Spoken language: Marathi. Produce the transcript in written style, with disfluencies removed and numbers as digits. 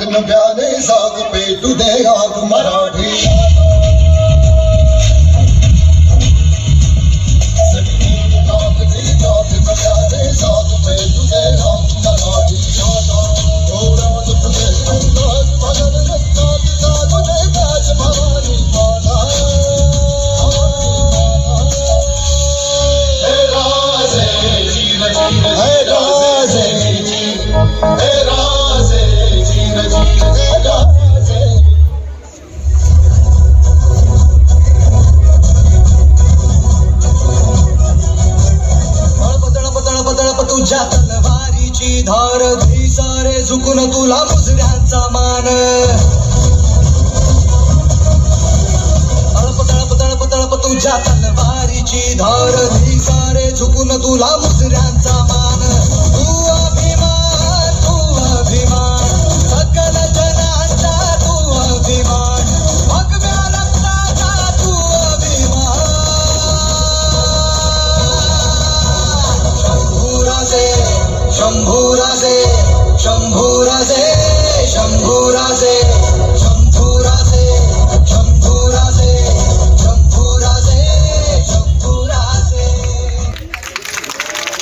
नव्याने जाग पेटू दे आग मराठी तुझ्या तलवारीची धार दे सारे झुकून तुला मुजऱ्यांचा मान तळप तळप तुझ्या तलवारीची धार दे सारे झुकून तुला मुजऱ्यांचा मान तू अभिमान सकल जनांचा तू अभिमान भगव्या रक्ताचा तू अभिमान शंभू राजे शंभू राजे शंभू राजे